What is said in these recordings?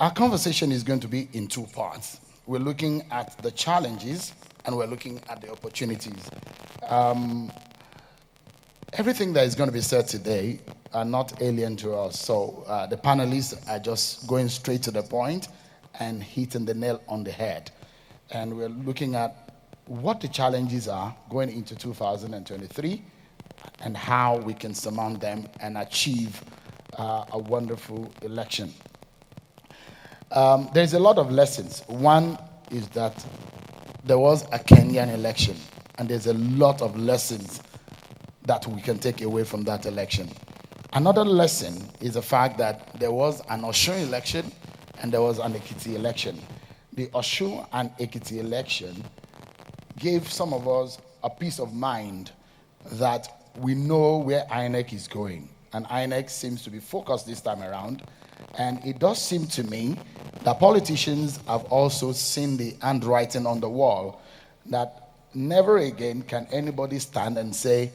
Our conversation is going to be in two parts. We're looking at the challenges and we're looking at the opportunities. Everything that is going to be said today are not alien to us. So the panelists are just going straight to the point and hitting the nail on the head. And we're looking at what the challenges are going into 2023 and how we can surmount them and achieve a wonderful election. There's a lot of lessons. One is that there was a Kenyan election, and there's a lot of lessons that we can take away from that election. Another lesson is the fact that there was an Osun election and there was an Ekiti election. The Osun and Ekiti election gave some of us a peace of mind that we know where INEC is going. And INEC seems to be focused this time around. And it does seem to me that politicians have also seen the handwriting on the wall that never again can anybody stand and say,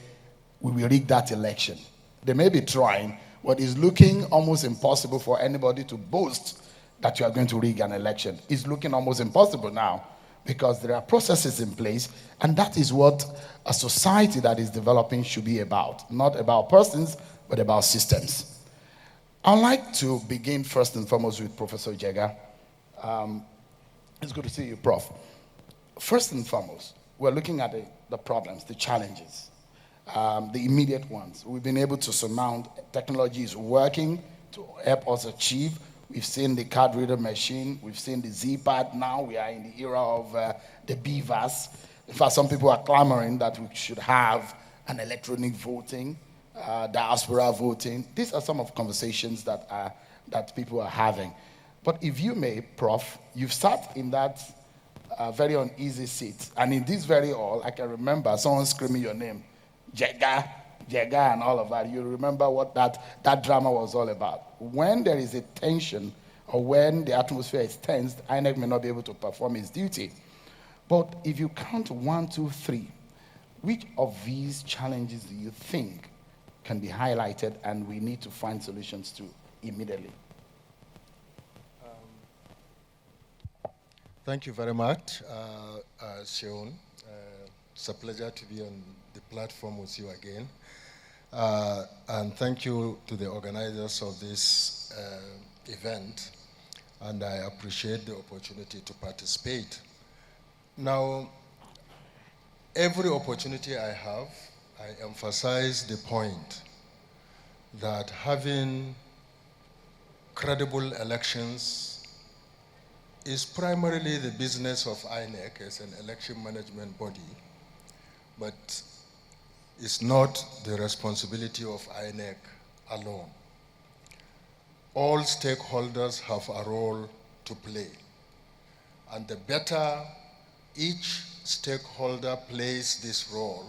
we will rig that election. They may be trying, but it's looking almost impossible for anybody to boast that you are going to rig an election. It's looking almost impossible now because there are processes in place, and that is what a society that is developing should be about. Not about persons, but about systems. I'd like to begin first and foremost with Professor Jega. It's good to see you, Prof. First and foremost, we're looking at the problems, the challenges, the immediate ones. We've been able to surmount. Technology is working to help us achieve. We've seen the card reader machine. We've seen the Z-Pad. Now we are in the era of the BVAS. In fact, some people are clamoring that we should have an electronic voting, diaspora voting. These are some of conversations that people are having. But if you may, Prof, you've sat in that very uneasy seat. And in this very hall, I can remember someone screaming your name, Jega, Jega, and all of that. You remember what that drama was all about. When there is a tension or when the atmosphere is tensed, INEC may not be able to perform its duty. But if you count 1, 2, 3, which of these challenges do you think can be highlighted and we need to find solutions to immediately? Thank you very much, Sean. It's a pleasure to be on the platform with you again. And thank you to the organizers of this event. And I appreciate the opportunity to participate. Now, every opportunity I have, I emphasize the point that having credible elections is primarily the business of INEC as an election management body, but it's not the responsibility of INEC alone. All stakeholders have a role to play, and the better each stakeholder plays this role,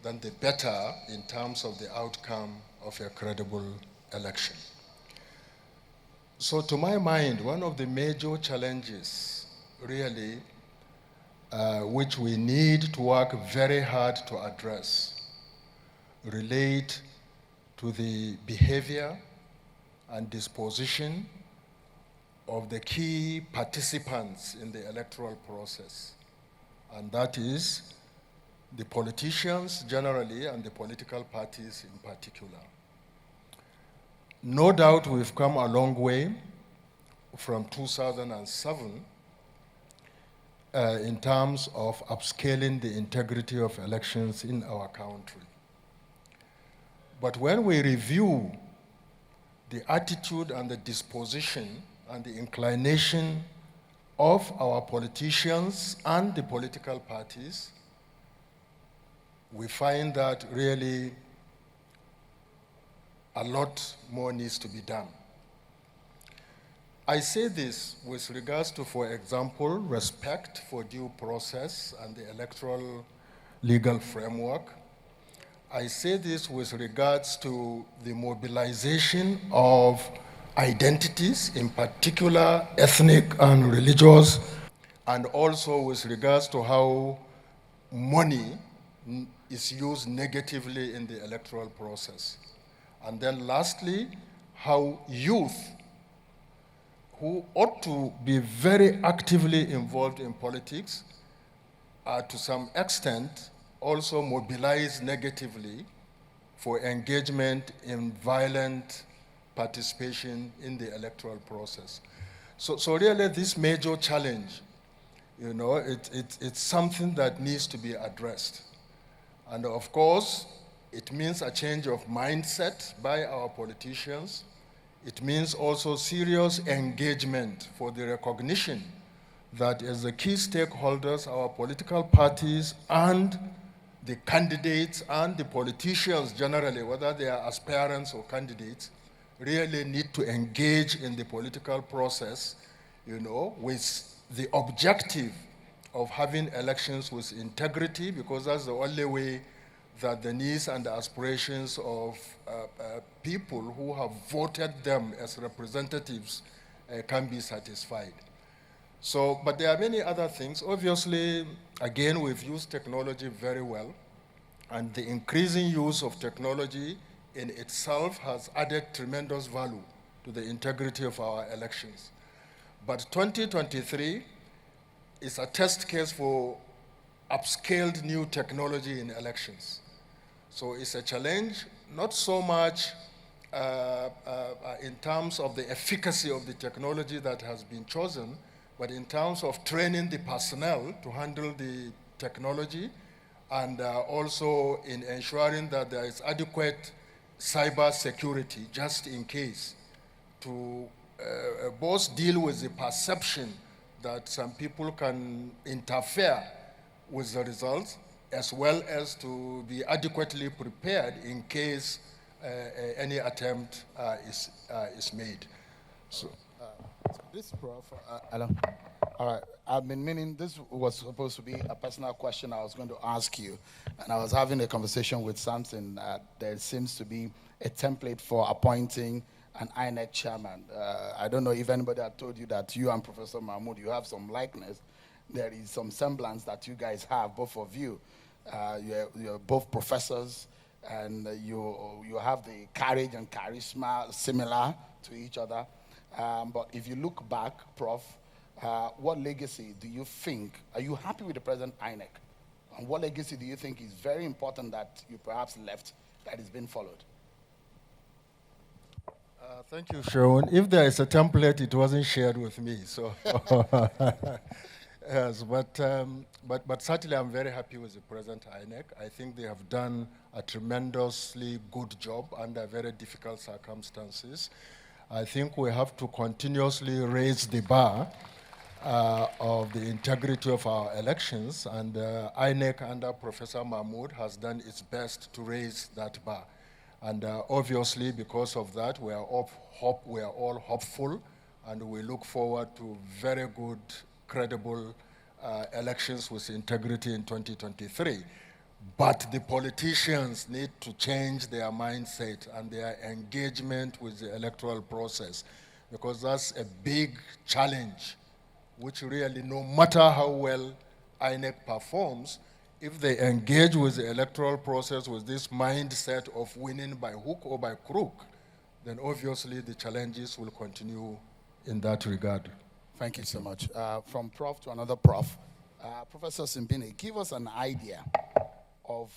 then the better in terms of the outcome of a credible election. So to my mind, one of the major challenges really which we need to work very hard to address relate to the behavior and disposition of the key participants in the electoral process. And that is the politicians generally and the political parties in particular. No doubt we've come a long way from 2007 in terms of upscaling the integrity of elections in our country. But when we review the attitude and the disposition and the inclination of our politicians and the political parties, we find that really a lot more needs to be done. I say this with regards to, for example, respect for due process and the electoral legal framework. I say this with regards to the mobilization of identities, in particular ethnic and religious, and also with regards to how money is used negatively in the electoral process. And then lastly, how youth who ought to be very actively involved in politics are to some extent also mobilized negatively for engagement in violent participation in the electoral process. So really this major challenge, it's something that needs to be addressed. And of course, it means a change of mindset by our politicians. It means also serious engagement for the recognition that as the key stakeholders, our political parties and the candidates and the politicians generally, whether they are aspirants or candidates, really need to engage in the political process, with the objective of having elections with integrity, because that's the only way that the needs and the aspirations of people who have voted them as representatives can be satisfied. So, but there are many other things. Obviously, again, we've used technology very well, and the increasing use of technology in itself has added tremendous value to the integrity of our elections. But 2023 is a test case for upscaled new technology in elections. So it's a challenge, not so much in terms of the efficacy of the technology that has been chosen, but in terms of training the personnel to handle the technology, and also in ensuring that there is adequate cyber security just in case, to both deal with the perception that some people can interfere with the results, as well as to be adequately prepared in case any attempt is made. So this, Prof. Hello. All right. I've been meaning this was supposed to be a personal question I was going to ask you, and I was having a conversation with Samson. There seems to be a template for appointing an INEC chairman. I don't know if anybody had told you that you and Professor Mahmoud, you have some likeness. There is some semblance that you guys have, both of you. You're both professors, and you have the courage and charisma similar to each other. But if you look back, Prof, what legacy do you think, are you happy with the present INEC? And what legacy do you think is very important that you perhaps left that is being followed? Thank you, Sharon. If there is a template, it wasn't shared with me. So, yes, but certainly I'm very happy with the present INEC. I think they have done a tremendously good job under very difficult circumstances. I think we have to continuously raise the bar of the integrity of our elections, and INEC under Professor Mahmoud has done its best to raise that bar. And obviously, because of that, we are all hopeful, and we look forward to very good, credible elections with integrity in 2023. But the politicians need to change their mindset and their engagement with the electoral process, because that's a big challenge, which really, no matter how well INEC performs, if they engage with the electoral process with this mindset of winning by hook or by crook, then obviously the challenges will continue in that regard. Thank you so much. From Prof to another Prof. Professor Simbine, give us an idea of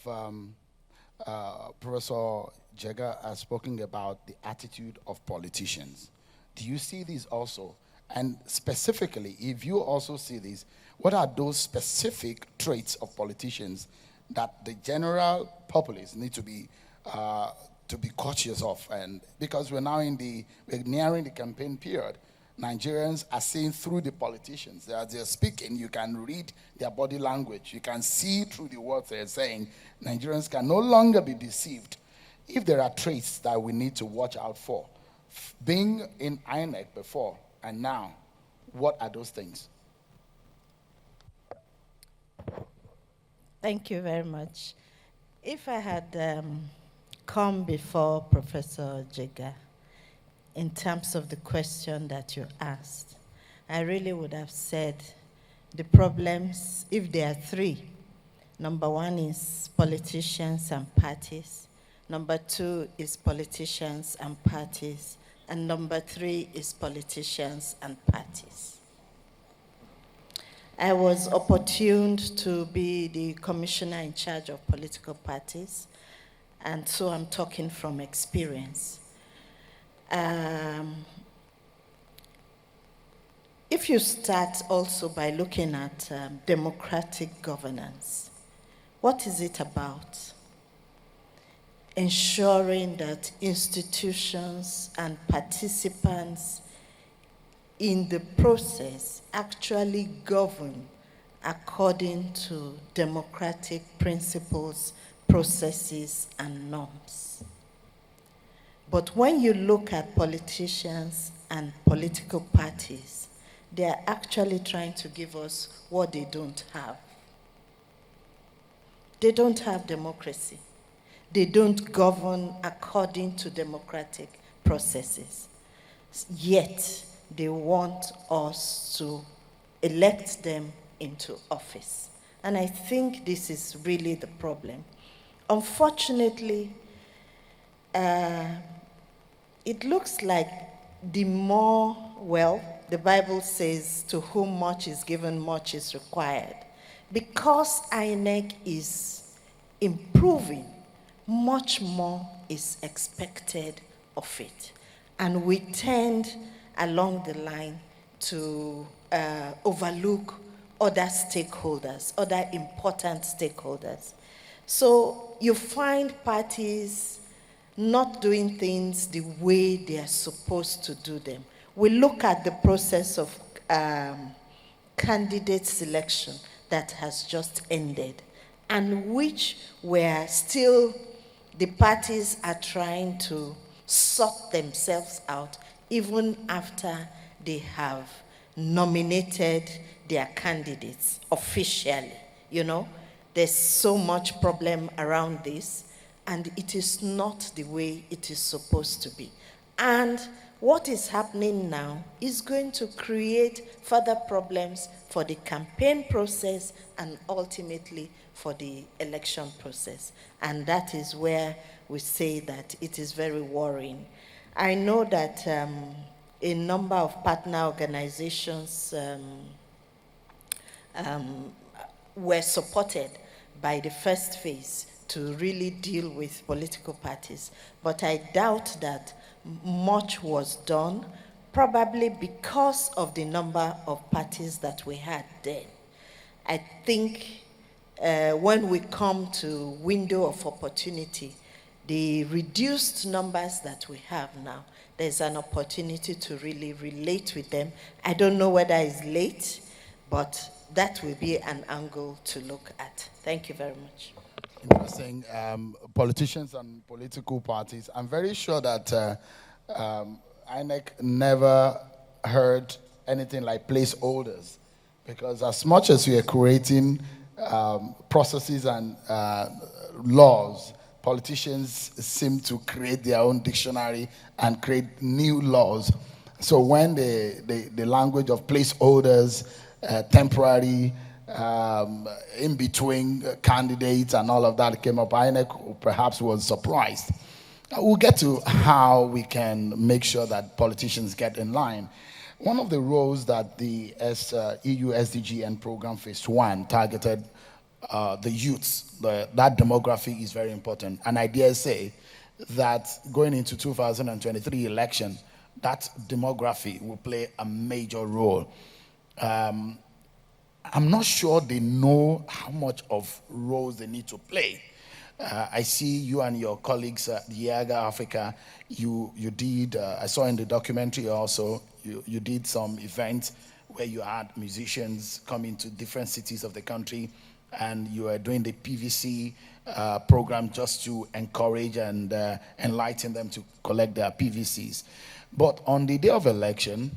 Professor Jega has spoken about the attitude of politicians. Do you see these also? And specifically, if you also see these, what are those specific traits of politicians that the general populace need to be cautious of? And because we're nearing the campaign period, Nigerians are seeing through the politicians. As they're speaking, you can read their body language. You can see through the words they're saying. Nigerians can no longer be deceived. If there are traits that we need to watch out for, being in INEC before and now, what are those things? Thank you very much. If I had come before Professor Jega in terms of the question that you asked, I really would have said the problems, if there are three. Number one is politicians and parties. Number two is politicians and parties And number 3 is politicians and parties. I was opportuned to be the commissioner in charge of political parties, and so I'm talking from experience. If you start also by looking at democratic governance, what is it about? Ensuring that institutions and participants in the process actually govern according to democratic principles, processes, and norms. But when you look at politicians and political parties, they are actually trying to give us what they don't have. They don't have democracy. They don't govern according to democratic processes. Yet, they want us to elect them into office. And I think this is really the problem. Unfortunately, it looks like the more, well, the Bible says, to whom much is given, much is required. Because INEC is improving, much more is expected of it. And we tend along the line to overlook other stakeholders, other important stakeholders. So you find parties not doing things the way they are supposed to do them. We look at the process of candidate selection that has just ended, and which were still, the parties are trying to sort themselves out even after they have nominated their candidates officially. You know, there's so much problem around this, and it is not the way it is supposed to be. And what is happening now is going to create further problems for the campaign process and ultimately for the election process. And that is where we say that it is very worrying. I know that a number of partner organizations were supported by the first phase to really deal with political parties. But I doubt that much was done, probably because of the number of parties that we had then. I think when we come to window of opportunity, the reduced numbers that we have now, there's an opportunity to really relate with them. I don't know whether it's late, but that will be an angle to look at. Thank you very much. Interesting. Politicians and political parties. I'm very sure that INEC never heard anything like placeholders, because as much as we are creating processes and laws, politicians seem to create their own dictionary and create new laws. So when the language of placeholders, temporary, in between candidates and all of that came up, INEC perhaps was surprised. We'll get to how we can make sure that politicians get in line. One of the roles that the EU-SDGN program phase 1 targeted the youths, that demography is very important. And I dare say that going into 2023 election, that demography will play a major role. I'm not sure they know how much of roles they need to play. I see you and your colleagues at the Yaga Africa, you did, I saw in the documentary also, you did some events where you had musicians coming to different cities of the country, and you are doing the PVC program just to encourage and enlighten them to collect their PVCs. But on the day of election,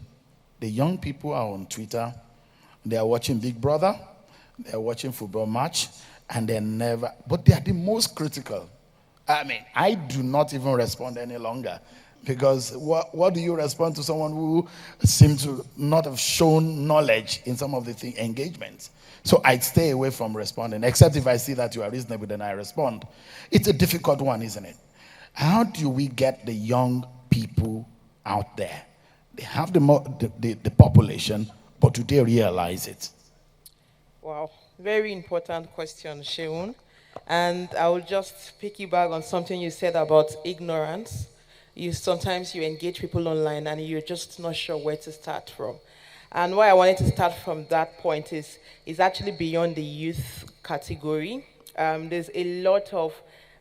the young people are on Twitter, they are watching Big Brother, they are watching football match, and they are the most critical. I mean, I do not even respond any longer, because what do you respond to someone who seems to not have shown knowledge in some of the engagements? So I'd stay away from responding, except if I see that you are reasonable, then I respond. It's a difficult one, isn't it? How do we get the young people out there. They have the population, but do they realize it? Wow, very important question, Sheun. And I will just piggyback on something you said about ignorance. Sometimes you engage people online and you're just not sure where to start from. And why I wanted to start from that point is actually beyond the youth category. There's a lot of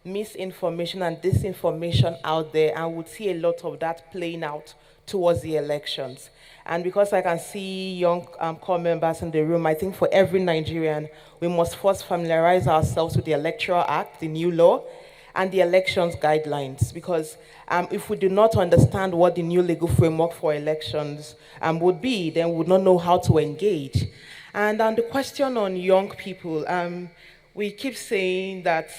misinformation and disinformation out there, and we'll see a lot of that playing out towards the elections. And because I can see young core members in the room, I think for every Nigerian, we must first familiarize ourselves with the Electoral Act, the new law, and the elections guidelines. Because if we do not understand what the new legal framework for elections would be, then we would not know how to engage. And the question on young people, we keep saying that,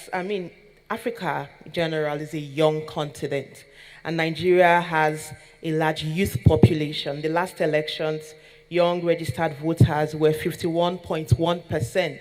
Africa in general is a young continent, and Nigeria has a large youth population. The last elections, young registered voters were 51.1%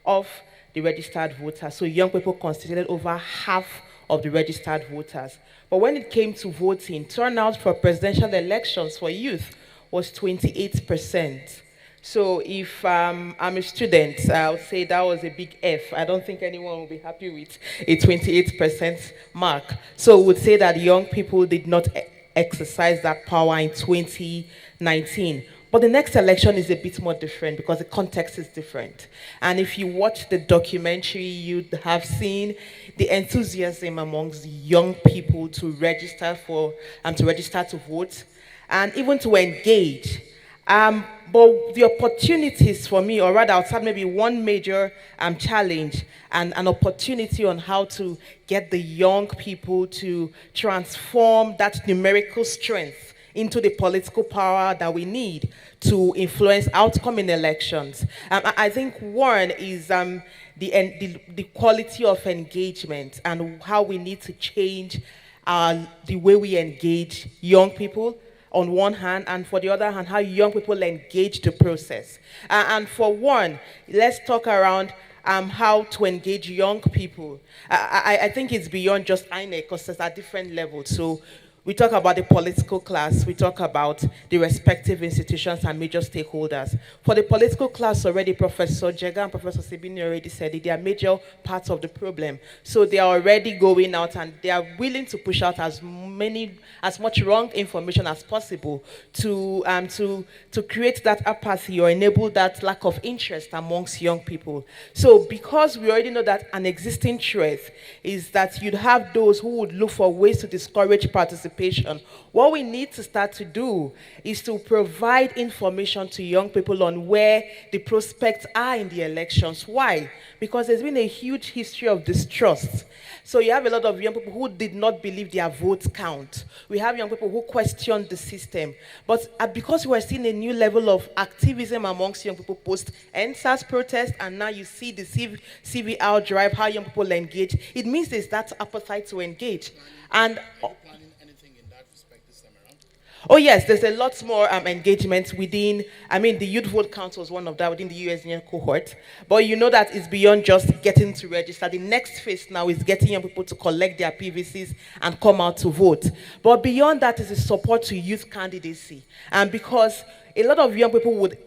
of the registered voters. So young people constituted over half of the registered voters. But when it came to voting, turnout for presidential elections for youth was 28%. So if I'm a student, I would say that was a big F. I don't think anyone will be happy with a 28% mark. So we would say that young people did not exercise that power in 2019. But the next election is a bit more different because the context is different. And if you watch the documentary, you'd have seen the enthusiasm amongst the young people to register to vote and even to engage. But the opportunities for me, or rather outside maybe one major challenge and an opportunity on how to get the young people to transform that numerical strength into the political power that we need to influence outcome in elections. I think one is the quality of engagement and how we need to change the way we engage young people on one hand, and for the other hand, how young people engage the process. And for one, let's talk around how to engage young people. I think it's beyond just INEC because there's at different levels. So we talk about the political class, we talk about the respective institutions and major stakeholders. For the political class already, Professor Jega and Professor Sibini already said it, they are major parts of the problem. So they are already going out and they are willing to push out as much wrong information as possible to create that apathy or enable that lack of interest amongst young people. So because we already know that an existing truth is that you'd have those who would look for ways to discourage participation, what we need to start to do is to provide information to young people on where the prospects are in the elections. Why? Because there's been a huge history of distrust. So you have a lot of young people who did not believe their votes count. We have young people who question the system. But because we're seeing a new level of activism amongst young people post-NSAS protest, and now you see the CVR drive, how young people engage, it means there's that appetite to engage. And oh yes, there's a lot more engagement within, the Youth Vote Council was one of that within the EU-SDGN cohort. But you know that it's beyond just getting to register. The next phase now is getting young people to collect their PVCs and come out to vote. But beyond that is the support to youth candidacy. And because a lot of young people would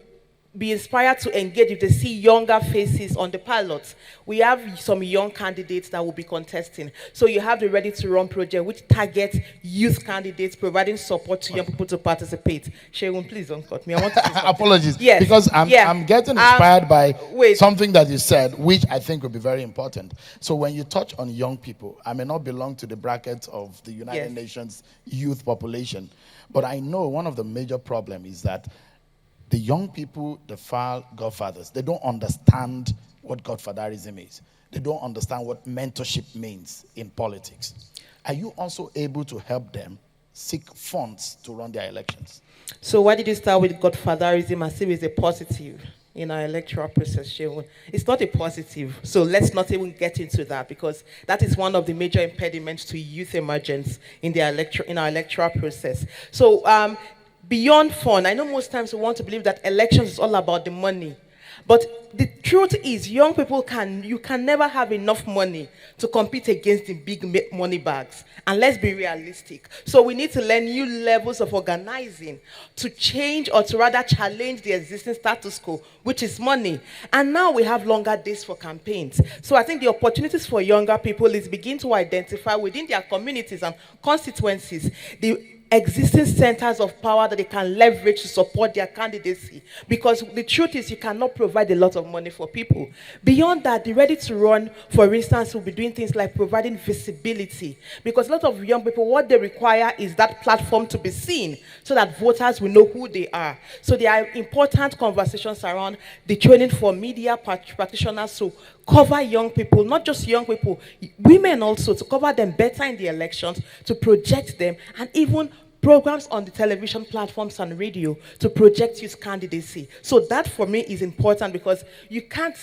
be inspired to engage if they see younger faces on the ballots. We have some young candidates that will be contesting. So you have the Ready to Run project, which targets youth candidates, providing support to young people to participate. Sharon, please don't cut me. I want to say something. Apologies. Yes. Because I'm getting inspired by something that you said, which I think would be very important. So when you touch on young people, I may not belong to the bracket of the United Nations youth population, but I know one of the major problems is that the young people, the far godfathers, they don't understand what godfatherism is. They don't understand what mentorship means in politics. Are you also able to help them seek funds to run their elections? So why did you start with godfatherism as if it's a positive in our electoral process, Sheon? It's not a positive. So let's not even get into that, because that is one of the major impediments to youth emergence in our electoral process. So beyond fun, I know most times we want to believe that elections is all about the money. But the truth is, young people you can never have enough money to compete against the big money bags. And let's be realistic. So we need to learn new levels of organizing to change, or to rather challenge, the existing status quo, which is money. And now we have longer days for campaigns. So I think the opportunities for younger people is begin to identify within their communities and constituencies the existing centers of power that they can leverage to support their candidacy. Because the truth is, you cannot provide a lot of money for people. Beyond that, the ready to run, for instance, will be doing things like providing visibility. Because a lot of young people, what they require is that platform to be seen so that voters will know who they are. So there are important conversations around the training for media practitioners to cover young people, not just young people, women also, to cover them better in the elections, to project them, and even programs on the television platforms and radio to project youth candidacy. So that for me is important, because you can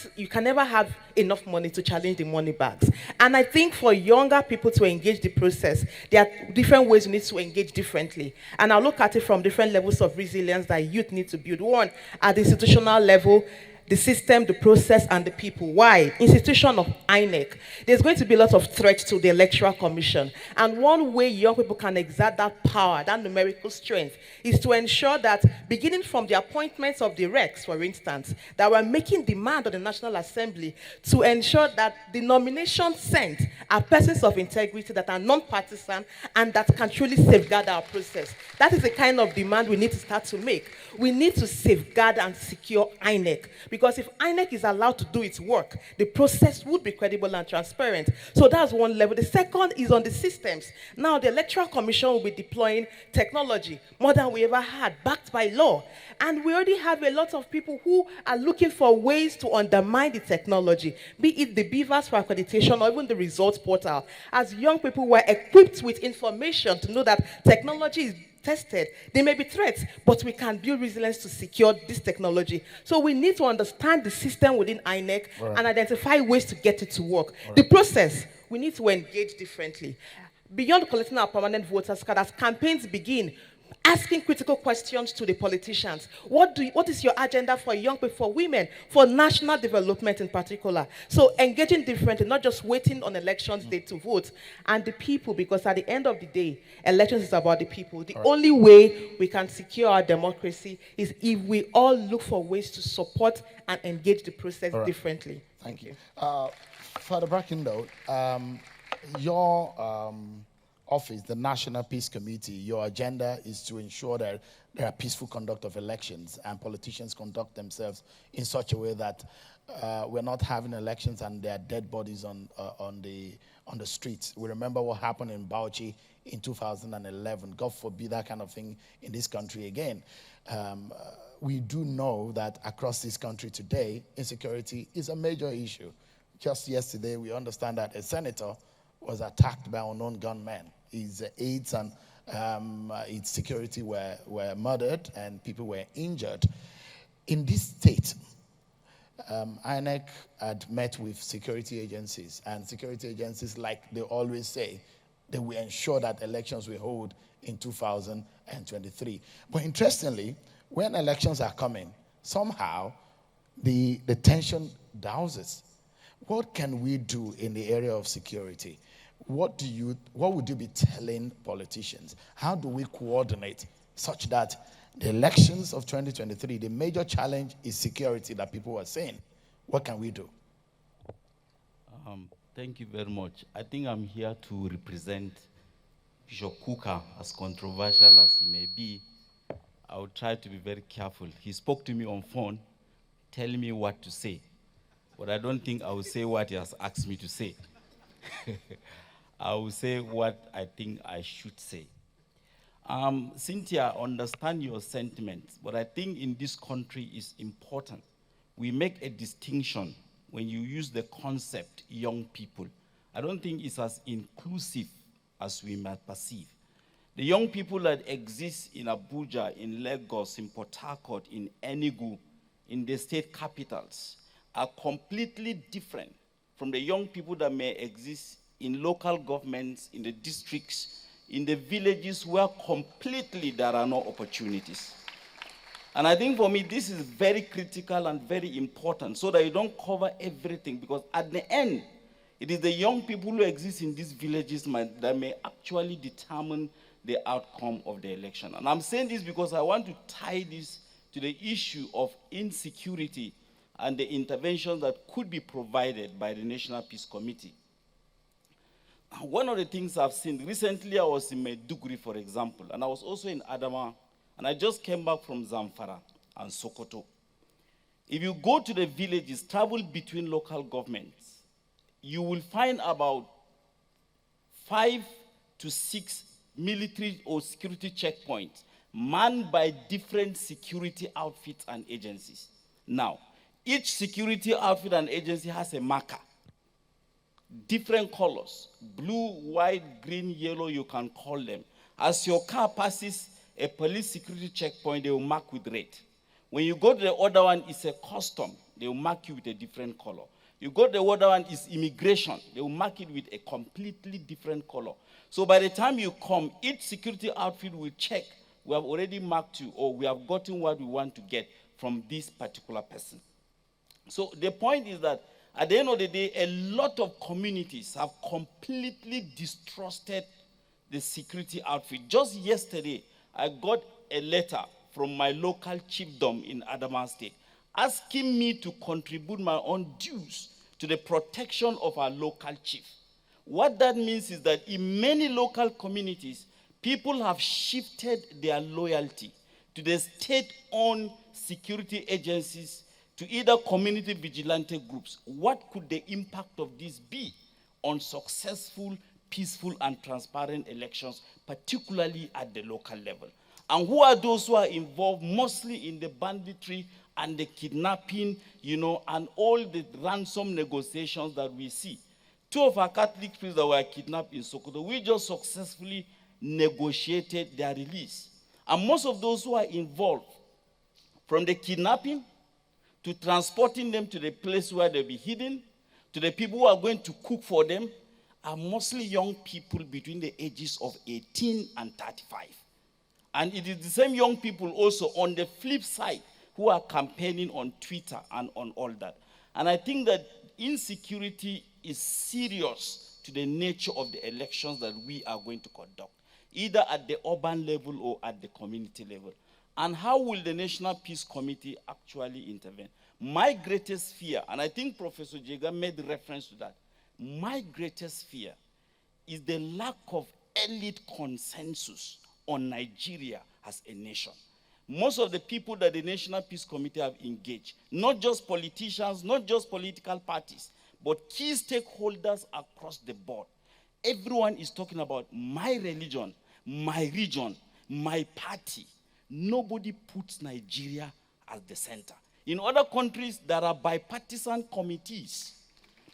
never have enough money to challenge the money bags. And I think for younger people to engage the process, there are different ways you need to engage differently. And I'll look at it from different levels of resilience that youth need to build. One, at the institutional level, the system, the process, and the people. Why? Institution of INEC. There's going to be a lot of threats to the Electoral Commission. And one way young people can exert that power, that numerical strength, is to ensure that, beginning from the appointments of the recs, for instance, that we're making demand on the National Assembly to ensure that the nominations sent are persons of integrity, that are non-partisan, and that can truly safeguard our process. That is the kind of demand we need to start to make. We need to safeguard and secure INEC. Because if INEC is allowed to do its work, the process would be credible and transparent. So that's one level. The second is on the systems. Now, the Electoral Commission will be deploying technology, more than we ever had, backed by law. And we already have a lot of people who are looking for ways to undermine the technology, be it the beavers for accreditation or even the results portal. As young people, were equipped with information to know that technology is tested. There may be threats, but we can build resilience to secure this technology. So we need to understand the system within INEC and identify ways to get it to work. The process, we need to engage differently. Beyond collecting our permanent voters card, as campaigns begin, asking critical questions to the politicians. What is your agenda for young people, for women, for national development in particular? So engaging differently, not just waiting on elections day to vote. And the people, because at the end of the day, elections is about the people. The only way we can secure our democracy is if we all look for ways to support and engage the process differently. Thank you. Father Brackindo, your office, the National Peace Committee, your agenda is to ensure that there are peaceful conduct of elections and politicians conduct themselves in such a way that we're not having elections and there are dead bodies on the streets. We remember what happened in Bauchi in 2011. God forbid that kind of thing in this country again. We do know that across this country today, insecurity is a major issue. Just yesterday, we understand that a senator was attacked by unknown gunmen. His aides and its security were murdered and people were injured. In this state, INEC had met with security agencies, and security agencies, like they always say, they will ensure that elections will hold in 2023. But interestingly, when elections are coming, somehow the tension douses. What can we do in the area of security? What would you be telling politicians? How do we coordinate such that the elections of 2023, the major challenge is security that people are saying? What can we do? Thank you very much. I think I'm here to represent Bishop Kuka, as controversial as he may be. I will try to be very careful. He spoke to me on phone, telling me what to say. But I don't think I will say what he has asked me to say. I will say what I think I should say. Cynthia, I understand your sentiments, but I think in this country it's important. We make a distinction when you use the concept young people. I don't think it's as inclusive as we might perceive. The young people that exist in Abuja, in Lagos, in Port Harcourt, in Enugu, in the state capitals, are completely different from the young people that may exist in local governments, in the districts, in the villages where completely there are no opportunities. And I think for me, this is very critical and very important so that you don't cover everything, because at the end, it is the young people who exist in these villages that may actually determine the outcome of the election. And I'm saying this because I want to tie this to the issue of insecurity and the interventions that could be provided by the National Peace Committee. One of the things I've seen, recently I was in Maiduguri, for example, and I was also in Adama, and I just came back from Zamfara and Sokoto. If you go to the villages, travel between local governments, you will find about 5 to 6 military or security checkpoints manned by different security outfits and agencies. Now, each security outfit and agency has a marker, different colors, blue, white, green, yellow, you can call them. As your car passes a police security checkpoint, they will mark with red. When you go to the other one, it's a custom. They will mark you with a different color. You go to the other one, it's immigration. They will mark it with a completely different color. So by the time you come, each security outfit will check, we have already marked you, or we have gotten what we want to get from this particular person. So the point is that at the end of the day, a lot of communities have completely distrusted the security outfit. Just yesterday, I got a letter from my local chiefdom in Adamawa State asking me to contribute my own dues to the protection of our local chief. What that means is that in many local communities, people have shifted their loyalty to the state-owned security agencies, to either community vigilante groups. What could the impact of this be on successful, peaceful, and transparent elections, particularly at the local level? And who are those who are involved mostly in the banditry and the kidnapping, and all the ransom negotiations that we see? 2 of our Catholic priests that were kidnapped in Sokoto, we just successfully negotiated their release. And most of those who are involved, from the kidnapping to transporting them to the place where they'll be hidden, to the people who are going to cook for them, are mostly young people between the ages of 18 and 35. And it is the same young people also on the flip side who are campaigning on Twitter and on all that. And I think that insecurity is serious to the nature of the elections that we are going to conduct, either at the urban level or at the community level. And how will the National Peace Committee actually intervene? My greatest fear, and I think Professor Jega made reference to that, my greatest fear is the lack of elite consensus on Nigeria as a nation. Most of the people that the National Peace Committee have engaged, not just politicians, not just political parties, but key stakeholders across the board, everyone is talking about my religion, my region, my party. Nobody puts Nigeria as the center. In other countries, there are bipartisan committees.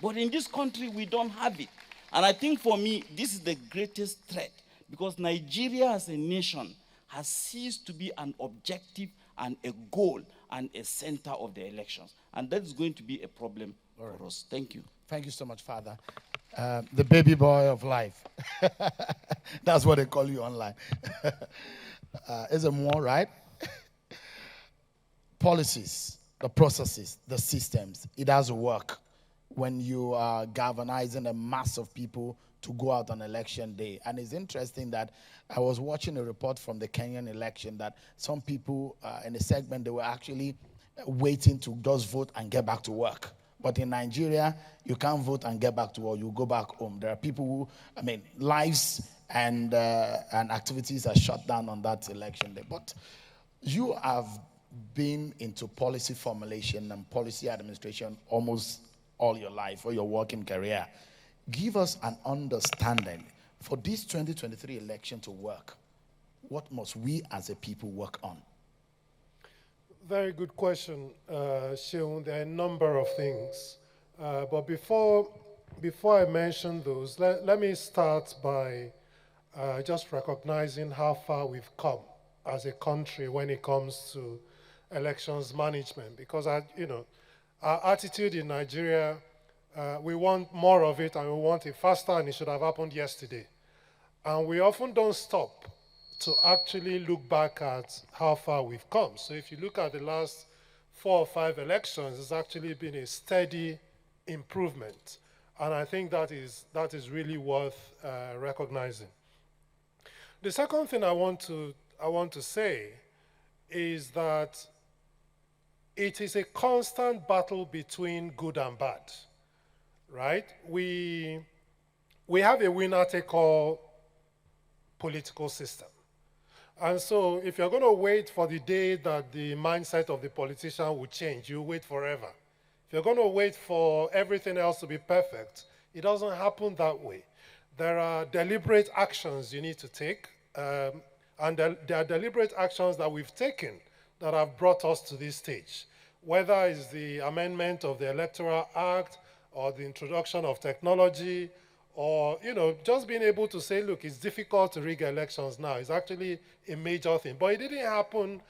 But in this country, we don't have it. And I think for me, this is the greatest threat, because Nigeria as a nation has ceased to be an objective and a goal and a center of the elections. And that is going to be a problem for us. Thank you. Thank you so much, Father. The baby boy of life. That's what they call you online. Is it more, right? Policies, the processes, the systems, it has work when you are galvanizing a mass of people to go out on election day. And it's interesting that I was watching a report from the Kenyan election that some people in a segment, they were actually waiting to just vote and get back to work. But in Nigeria, you can't vote and get back to work. You go back home. There are people who, lives and activities are shut down on that election day. But you have been into policy formulation and policy administration almost all your life or your working career. Give us an understanding for this 2023 election to work. What must we as a people work on? Very good question, Seun. There are a number of things. But before I mention those, let me start by just recognizing how far we've come as a country when it comes to elections management. Because, our attitude in Nigeria, we want more of it and we want it faster, and it should have happened yesterday. And we often don't stop to actually look back at how far we've come. So if you look at the last 4 or 5 elections, it's actually been a steady improvement. And I think that is really worth recognizing. The second thing I want to say is that it is a constant battle between good and bad, right? We have a winner-take-all political system. And so if you're going to wait for the day that the mindset of the politician will change, you wait forever. If you're going to wait for everything else to be perfect, it doesn't happen that way. There are deliberate actions you need to take, and there are deliberate actions that we've taken that have brought us to this stage, whether it's the amendment of the Electoral Act or the introduction of technology, or just being able to say, look, it's difficult to rig elections now. It's actually a major thing. But it didn't happen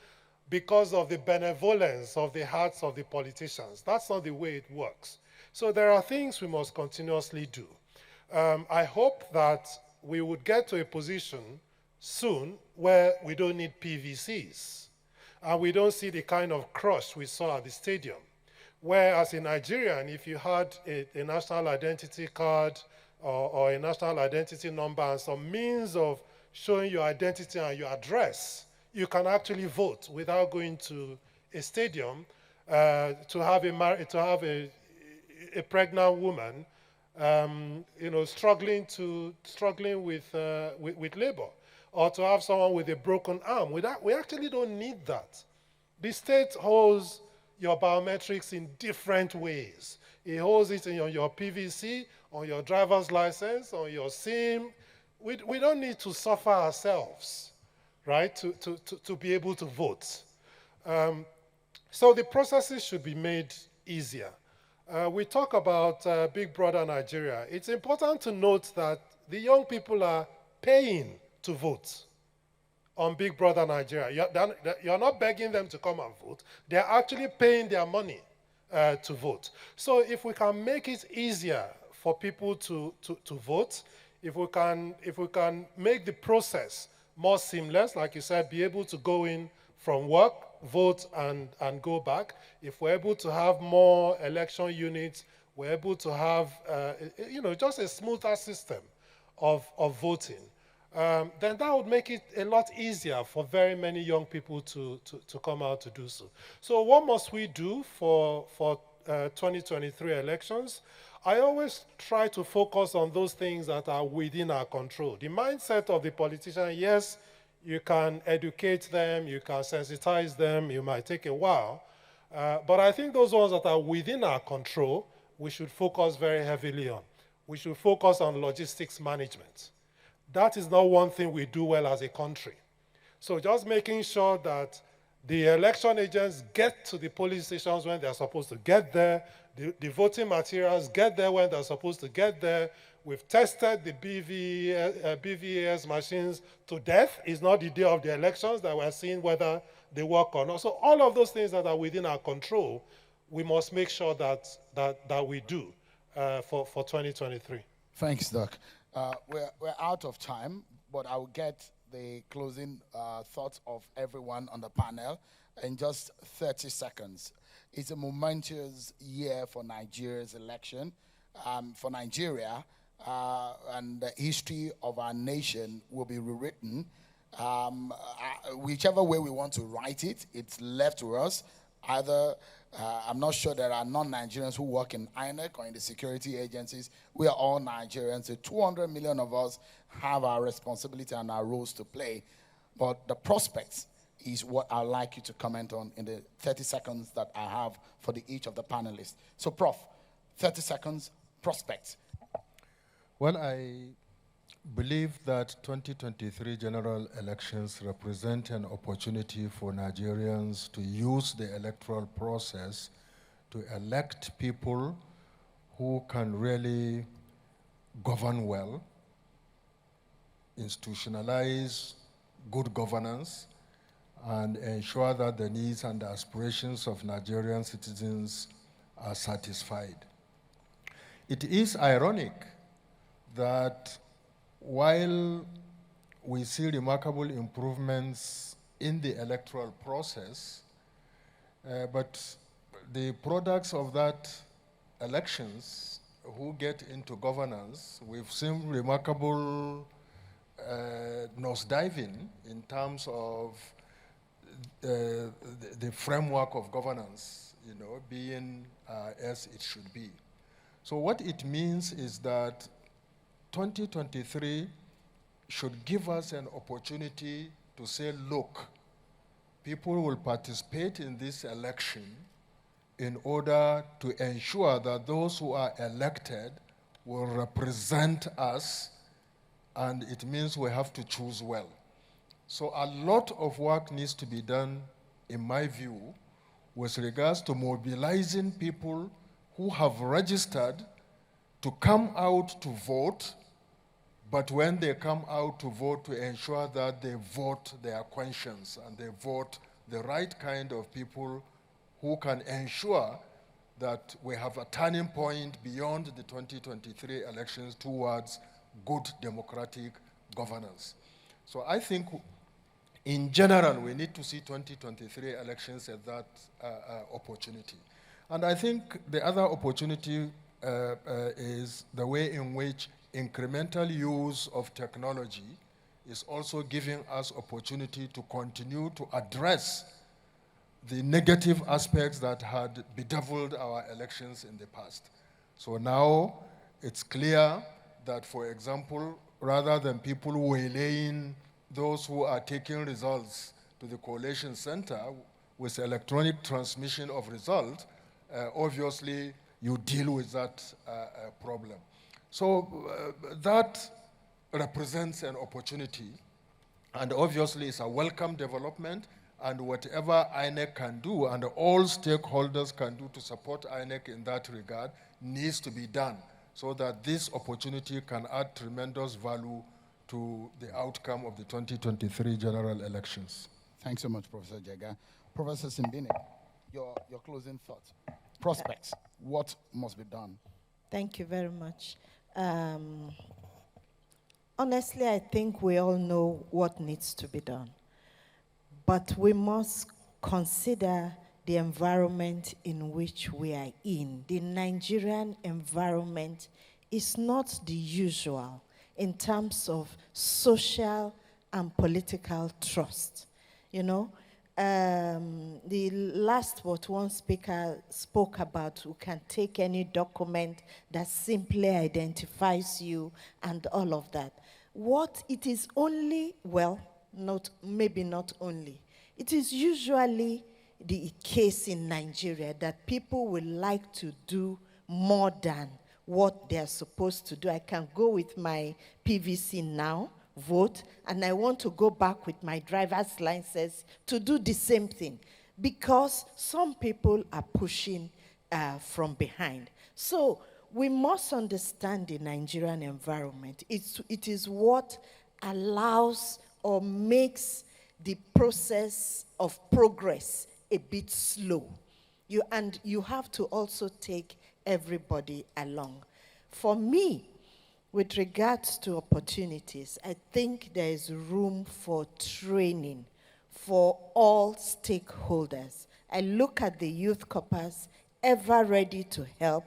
because of the benevolence of the hearts of the politicians. That's not the way it works. So there are things we must continuously do. I hope that we would get to a position soon where we don't need PVCs and we don't see the kind of crush we saw at the stadium, where as a Nigerian, if you had a national identity card or a national identity number and some means of showing your identity and your address, you can actually vote without going to a stadium to have a pregnant woman, struggling with labor, or to have someone with a broken arm. We actually don't need that. The state holds your biometrics in different ways. It holds it in your PVC, on your driver's license, on your SIM. We don't need to suffer ourselves, right, to be able to vote. So the processes should be made easier. We talk about Big Brother Nigeria. It's important to note that the young people are paying to vote on Big Brother Nigeria. You're not begging them to come and vote. They're actually paying their money to vote. So if we can make it easier for people to vote, if we can make the process more seamless, like you said, be able to go in from work, vote, and go back. If we're able to have more election units, we're able to have just a smoother system of voting. Then that would make it a lot easier for very many young people to come out to do so. So what must we do for 2023 elections? I always try to focus on those things that are within our control. The mindset of the politician, yes, you can educate them, you can sensitize them, it might take a while, but I think those ones that are within our control, we should focus very heavily on. We should focus on logistics management. That is not one thing we do well as a country. So just making sure that the election agents get to the polling stations when they're supposed to get there, the voting materials get there when they're supposed to get there. We've tested the BVAS machines to death. It's not the day of the elections that we're seeing whether they work or not. So all of those things that are within our control, we must make sure that we do for 2023. Thanks, Doc. We're out of time, but I will get the closing thoughts of everyone on the panel in just 30 seconds. It's a momentous year for Nigeria's election. For Nigeria, and the history of our nation will be rewritten. Whichever way we want to write it, it's left to us. Either, I'm not sure there are non-Nigerians who work in INEC or in the security agencies. We are all Nigerians. So 200 million of us have our responsibility and our roles to play. But the prospects is what I'd like you to comment on in the 30 seconds that I have for each of the panelists. So, Prof, 30 seconds, prospects. Well, I believe that 2023 general elections represent an opportunity for Nigerians to use the electoral process to elect people who can really govern well, institutionalize good governance, and ensure that the needs and the aspirations of Nigerian citizens are satisfied. It is ironic that while we see remarkable improvements in the electoral process, but the products of that elections who get into governance, we've seen remarkable nosediving in terms of the framework of governance, being as it should be. So what it means is that 2023 should give us an opportunity to say, look, people will participate in this election in order to ensure that those who are elected will represent us, and it means we have to choose well. So a lot of work needs to be done, in my view, with regards to mobilizing people who have registered to come out to vote, but when they come out to vote, to ensure that they vote their conscience and they vote the right kind of people who can ensure that we have a turning point beyond the 2023 elections towards good democratic governance. So I think in general, we need to see 2023 elections as that opportunity. And I think the other opportunity is the way in which incremental use of technology is also giving us opportunity to continue to address the negative aspects that had bedeviled our elections in the past. So now it's clear that, for example, rather than people waylaying those who are taking results to the collation center with electronic transmission of results, obviously you deal with that problem. So that represents an opportunity, and obviously it's a welcome development, and whatever INEC can do and all stakeholders can do to support INEC in that regard needs to be done, so that this opportunity can add tremendous value to the outcome of the 2023 general elections. Thanks so much, Professor Jega. Professor Simbine, your closing thoughts. Prospects, what must be done? Thank you very much. Honestly, I think we all know what needs to be done. But we must consider the environment in which we are in. The Nigerian environment is not the usual in terms of social and political trust. The last what one speaker spoke about, who can take any document that simply identifies you and all of that. What it is only, maybe not only, it is usually the case in Nigeria that people will like to do more than what they're supposed to do. I can go with my PVC now, vote, and I want to go back with my driver's license to do the same thing, because some people are pushing from behind. So we must understand the Nigerian environment. It is what allows or makes the process of progress a bit slow. You have to also take everybody along. For me, with regards to opportunities, I think there is room for training for all stakeholders. I look at the youth corpus, ever ready to help.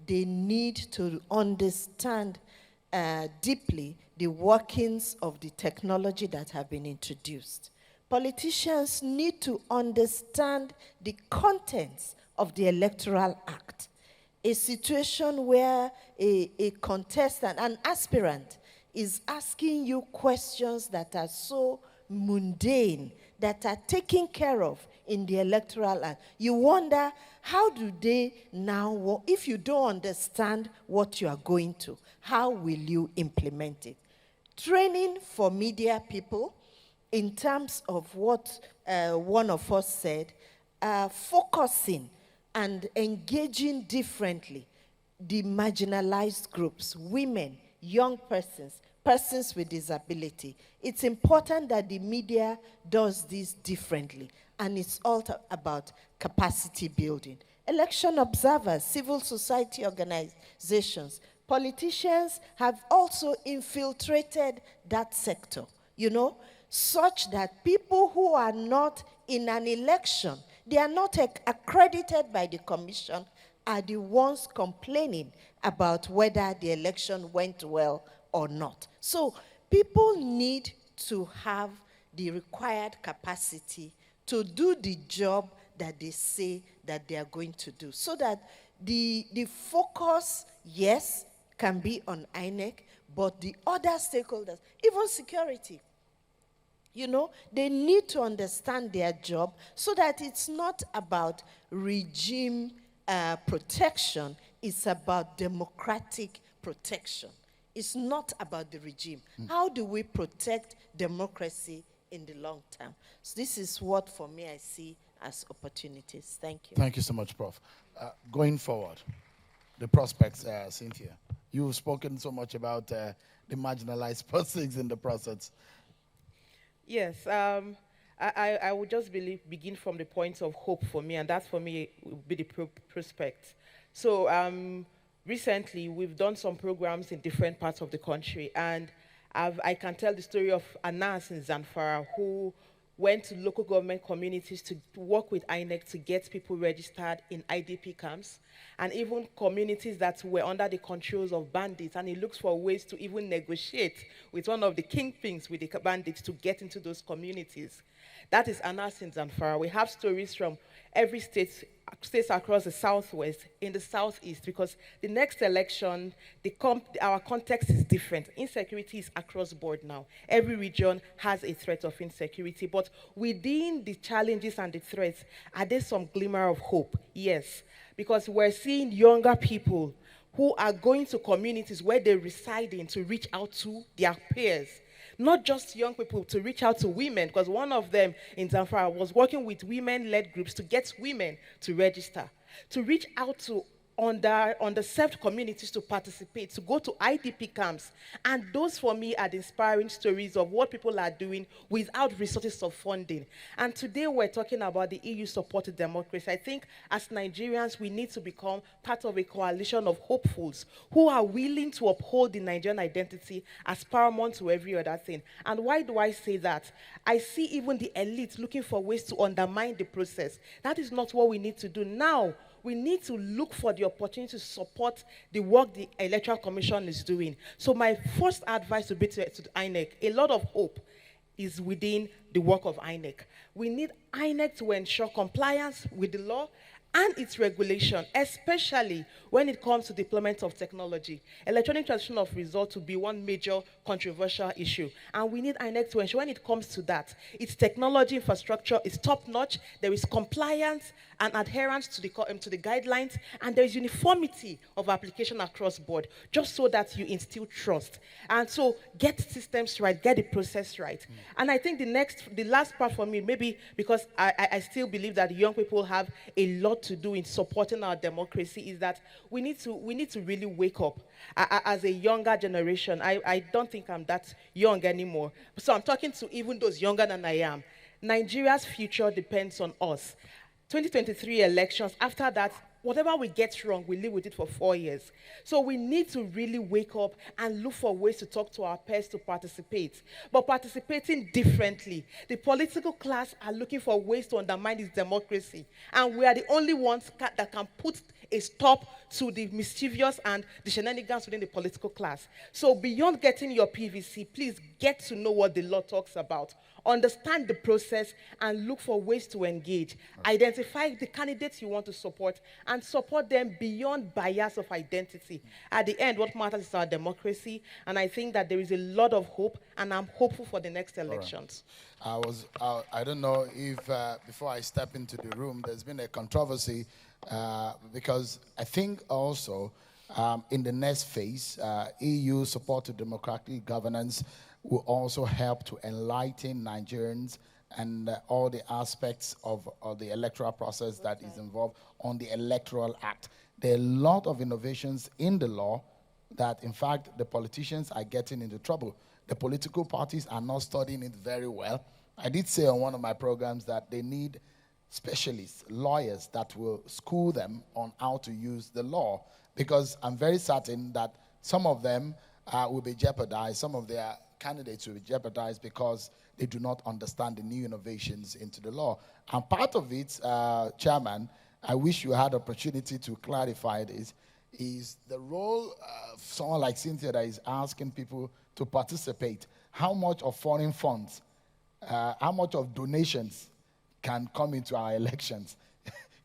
They need to understand deeply the workings of the technology that have been introduced. Politicians need to understand the contents of the Electoral Act. A situation where a contestant, an aspirant, is asking you questions that are so mundane, that are taken care of in the Electoral Act. You wonder, how do they now, if you don't understand what you are going to, how will you implement it? Training for media people, in terms of what one of us said, focusing and engaging differently the marginalized groups, women, young persons, persons with disability. It's important that the media does this differently, and it's all about capacity building. Election observers, civil society organizations, politicians have also infiltrated that sector. such that people who are not in an election, they are not accredited by the commission, are the ones complaining about whether the election went well or not. So people need to have the required capacity to do the job that they say that they are going to do, so that the focus, yes, can be on INEC, but the other stakeholders, even security, they need to understand their job, so that it's not about regime protection, it's about democratic protection. It's not about the regime. How do we protect democracy in the long term? So this is what, for me, I see as opportunities. Thank you. Thank you so much, Prof. Going forward, the prospects, Cynthia. You've spoken so much about the marginalized persons in the process. Yes, I would just begin from the point of hope for me, and that for me would be the prospect. So recently, we've done some programs in different parts of the country, and I can tell the story of Anas in Zamfara, who went to local government communities to work with INEC to get people registered in IDP camps, and even communities that were under the controls of bandits, and he looks for ways to even negotiate with one of the kingpins with the bandits to get into those communities. That is Anas in Zamfara. We have stories from every states across the southwest, in the southeast, because the next election, our context is different. Insecurity is across board now. Every region has a threat of insecurity, but within the challenges and the threats, are there some glimmer of hope? Yes, because we're seeing younger people who are going to communities where they're residing to reach out to their peers. Not just young people, to reach out to women, because one of them in Zamfara was working with women-led groups to get women to register, to reach out to underserved communities to participate, to go to IDP camps. And those, for me, are the inspiring stories of what people are doing without resources of funding. And today we're talking about the EU-supported democracy. I think as Nigerians, we need to become part of a coalition of hopefuls who are willing to uphold the Nigerian identity as paramount to every other thing. And why do I say that? I see even the elite looking for ways to undermine the process. That is not what we need to do now. We need to look for the opportunity to support the work the Electoral Commission is doing. So my first advice would be to INEC. A lot of hope is within the work of INEC. We need INEC to ensure compliance with the law and its regulation, especially when it comes to deployment of technology. Electronic transmission of results will be one major controversial issue. And we need INEC to ensure when it comes to that, its technology infrastructure is top-notch, there is compliance and adherence to the guidelines, and there is uniformity of application across board, just so that you instill trust. And so get systems right, get the process right. And I think the last part for me, maybe because I still believe that young people have a lot to do in supporting our democracy, is that we need to really wake up as a younger generation. I don't think I'm that young anymore. So I'm talking to even those younger than I am. Nigeria's future depends on us. 2023 elections, after that, whatever we get wrong, we live with it for 4 years. So we need to really wake up and look for ways to talk to our peers to participate, but participating differently. The political class are looking for ways to undermine this democracy, and we are the only ones that can put a stop to the mischievous and the shenanigans within the political class. So beyond getting your PVC, please get to know what the law talks about. Understand the process and look for ways to engage. Identify the candidates you want to support and support them beyond bias of identity. At the end, what matters is our democracy, and I think that there is a lot of hope, and I'm hopeful for the next elections. I don't know if, before I step into the room, there's been a controversy because I think also in the next phase, EU support to democratic governance will also help to enlighten Nigerians and all the aspects of the electoral process that is involved on the Electoral Act. There are a lot of innovations in the law that, in fact, the politicians are getting into trouble. The political parties are not studying it very well. I did say on one of my programs that they need specialists, lawyers that will school them on how to use the law, because I'm very certain that some of them will be jeopardized, some of their candidates will be jeopardized because they do not understand the new innovations into the law. And part of it, Chairman, I wish you had opportunity to clarify this, is the role of someone like Cynthia that is asking people to participate. How much of foreign funds, how much of donations can come into our elections?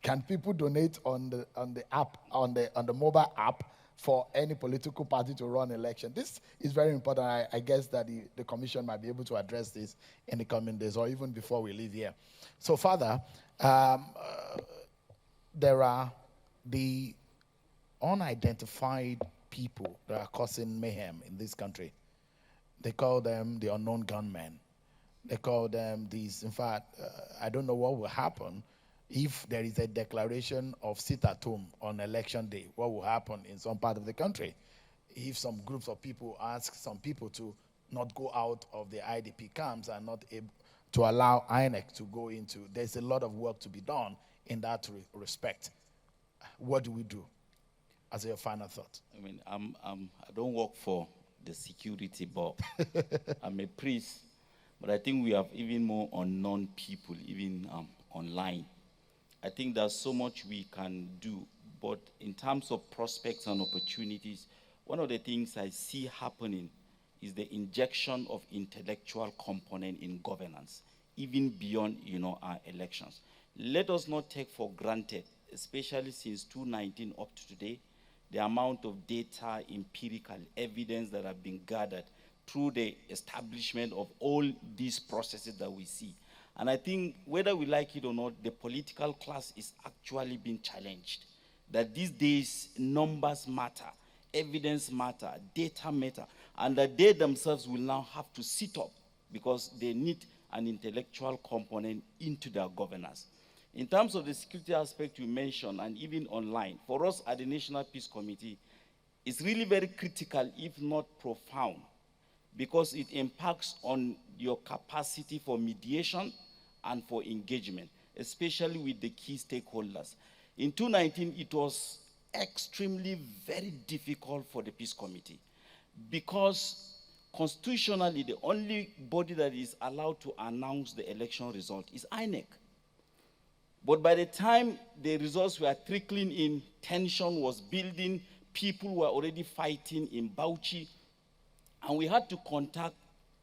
Can people donate on the app, on the mobile app for any political party to run election? This is very important. I guess that the commission might be able to address this in the coming days or even before we leave here. So, Father, there are the unidentified people that are causing mayhem in this country. They call them the unknown gunmen. They call them these. In fact, I don't know what will happen if there is a declaration of sit at home on election day. What will happen in some part of the country if some groups of people ask some people to not go out of the IDP camps and not able to allow INEC to go into? There's a lot of work to be done in that respect. What do we do as your final thought? I mean, I don't work for the security, but I'm a priest. But I think we have even more unknown people, even online. I think there's so much we can do. But in terms of prospects and opportunities, one of the things I see happening is the injection of intellectual component in governance, even beyond, our elections. Let us not take for granted, especially since 2019 up to today, the amount of data, empirical evidence that have been gathered through the establishment of all these processes that we see. And I think whether we like it or not, the political class is actually being challenged. That these days, numbers matter, evidence matter, data matter, and that they themselves will now have to sit up because they need an intellectual component into their governance. In terms of the security aspect you mentioned, and even online, for us at the National Peace Committee, it's really very critical, if not profound, because it impacts on your capacity for mediation and for engagement, especially with the key stakeholders. In 2019, it was extremely very difficult for the Peace Committee because constitutionally, the only body that is allowed to announce the election result is INEC. But by the time the results were trickling in, tension was building, people were already fighting in Bauchi, and we had to contact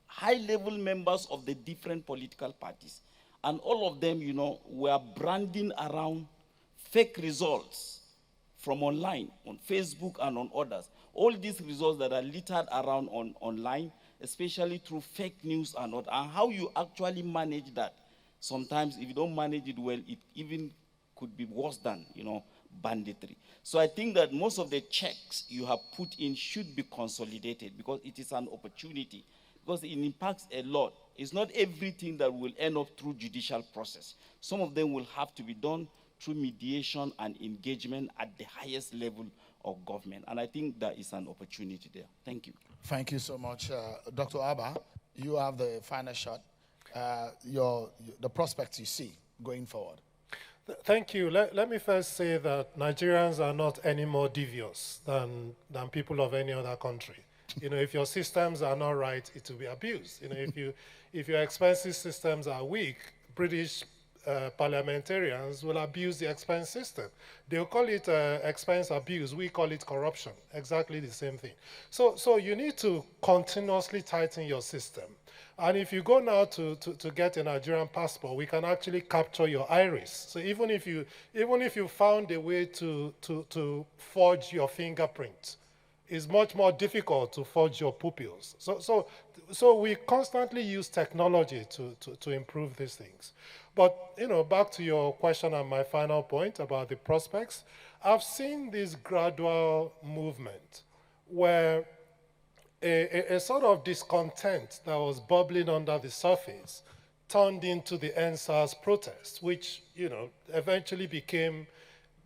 high-level members of the different political parties. And all of them, were branding around fake results from online, on Facebook and on others. All these results that are littered around online, especially through fake news and how you actually manage that. Sometimes if you don't manage it well, it even could be worse than, banditry. So I think that most of the checks you have put in should be consolidated because it is an opportunity, because it impacts a lot. It's not everything that will end up through judicial process. Some of them will have to be done through mediation and engagement at the highest level of government. And I think that is an opportunity there. Thank you. Thank you so much. Dr. Abba, you have the final shot. The prospects you see going forward. Thank you. Let me first say that Nigerians are not any more devious than people of any other country. If your systems are not right, it will be abused. If your expenses systems are weak, British parliamentarians will abuse the expense system. They'll call it expense abuse. We call it corruption. Exactly the same thing. So you need to continuously tighten your system. And if you go now to get a Nigerian passport, we can actually capture your iris. So even if you found a way to forge your fingerprint, it's much more difficult to forge your pupils. So we constantly use technology to improve these things. But back to your question and my final point about the prospects, I've seen this gradual movement where a sort of discontent that was bubbling under the surface turned into the NSAS protest, which eventually became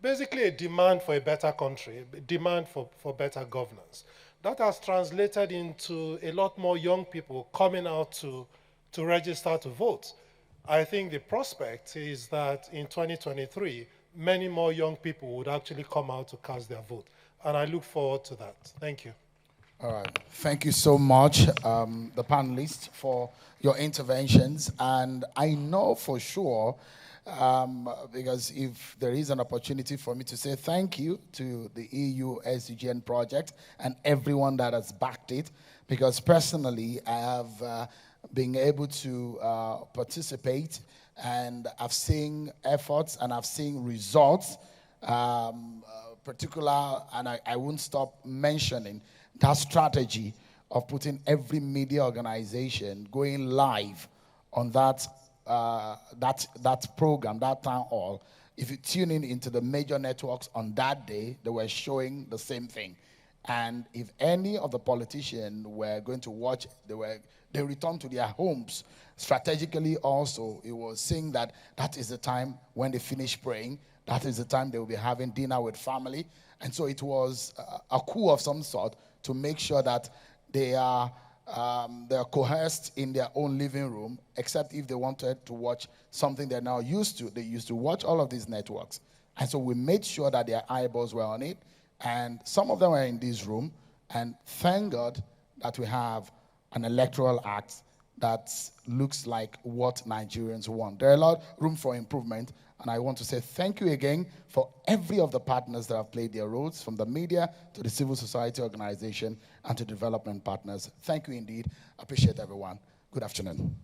basically a demand for a better country, a demand for better governance. That has translated into a lot more young people coming out to register to vote. I think the prospect is that in 2023, many more young people would actually come out to cast their vote. And I look forward to that. Thank you. All right. Thank you so much, the panelists, for your interventions. And I know for sure, because if there is an opportunity for me to say thank you to the EU-SDGN project and everyone that has backed it, because personally, I have been able to participate, and I've seen efforts and I've seen results, particular, and I won't stop mentioning that strategy of putting every media organization going live on that program, that town hall. If you tune in into the major networks on that day, they were showing the same thing. And if any of the politicians were going to watch, they returned to their homes. Strategically also, it was saying that that is the time when they finish praying. That is the time they will be having dinner with family. And so it was a coup of some sort to make sure that they're coerced in their own living room, except if they wanted to watch something they're now used to. They used to watch all of these networks. And so we made sure that their eyeballs were on it. And some of them were in this room. And thank God that we have an electoral act that looks like what Nigerians want. There are a lot of room for improvement. And I want to say thank you again for every of the partners that have played their roles, from the media to the civil society organization and to development partners. Thank you indeed. Appreciate everyone. Good afternoon.